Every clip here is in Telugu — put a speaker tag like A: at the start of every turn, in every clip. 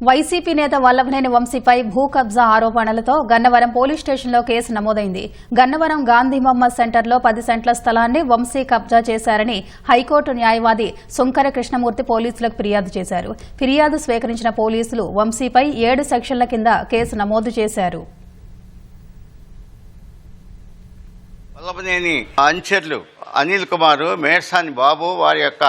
A: వైసీపీ నేత వల్లభనేని వంశీపై భూ కబ్జా ఆరోపణలతో గన్నవరం పోలీస్ స్టేషన్లో కేసు నమోదైంది. గన్నవరం గాంధీ మహమ్మద్ సెంటర్లో 10 సెంట్ల స్థలాన్ని వంశీ కబ్జా చేశారని హైకోర్టు న్యాయవాది సుంకర కృష్ణమూర్తి పోలీసులకు ఫిర్యాదు చేశారు. ఫిర్యాదు స్వీకరించిన పోలీసులు వంశీపై 7 సెక్షన్ల కింద కేసు నమోదు చేశారు.
B: వల్లభనేని అనుచరులు అనిల్ కుమార్, మేడ్సాని బాబు వారి యొక్క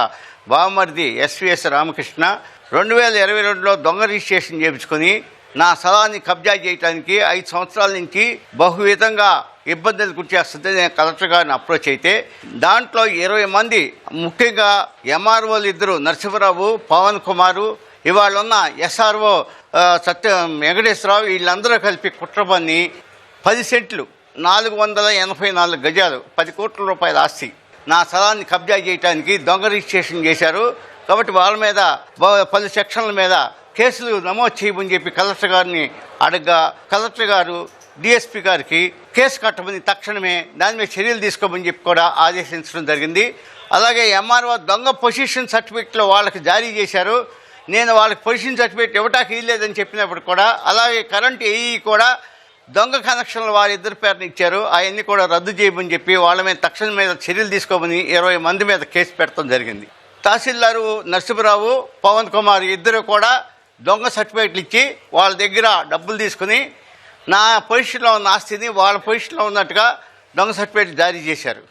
B: బావమరిది ఎస్వీఎస్ రామకృష్ణ 2022లో దొంగ రిజిస్ట్రేషన్ చేయించుకొని నా స్థలాన్ని కబ్జా చేయడానికి 5 సంవత్సరాల నుంచి బహువిధంగా ఇబ్బందులు గురిచేస్తుంటే నేను కలెక్టర్ గారిని అప్రోచ్ అయితే దాంట్లో 20 మంది, ముఖ్యంగా ఎంఆర్ఓలు 2 నరసింహరావు, పవన్ కుమారు, ఇవాళ ఉన్న ఎస్ఆర్ఓ వెంకటేశ్వరరావు వీళ్ళందరూ కలిపి కుట్రపన్ని 10 సెంట్లు 484 గజాలు 10 కోట్ల రూపాయల ఆస్తి నా స్థలాన్ని కబ్జా చేయడానికి దొంగ రిజిస్ట్రేషన్ చేశారు. కాబట్టి వాళ్ళ మీద 10 సెక్షన్ల మీద కేసులు నమోదు చేయమని చెప్పి కలెక్టర్ గారిని అడగ్గా కలెక్టర్ గారు డిఎస్పీ గారికి కేసు కట్టమని తక్షణమే దాని మీద చర్యలు తీసుకోమని చెప్పి కూడా ఆదేశించడం జరిగింది. అలాగే ఎంఆర్ఓ దొంగ పొజిషన్ సర్టిఫికెట్లు వాళ్ళకి జారీ చేశారు. నేను వాళ్ళకి పొజిషన్ సర్టిఫికెట్ ఇవ్వటానికి ఇవ్వలేదని చెప్పినప్పుడు కూడా, అలాగే కరెంట్ ఏఈ కూడా దొంగ కనెక్షన్లు వారిద్దరి పేరుని ఇచ్చారు. అవన్నీ కూడా రద్దు చేయమని చెప్పి వాళ్ళ మీద తక్షణ మీద చర్యలు తీసుకోమని 20 మంది మీద కేసు పెట్టడం జరిగింది. తహసీల్దారు నరసింహరావు, పవన్ కుమార్ ఇద్దరు కూడా దొంగ సర్టిఫికేట్లు ఇచ్చి వాళ్ళ దగ్గర డబ్బులు తీసుకుని నా పొజిషన్లో ఉన్న ఆస్తిని వాళ్ళ పొజిషన్లో ఉన్నట్టుగా దొంగ సర్టిఫికేట్ జారీ చేశారు.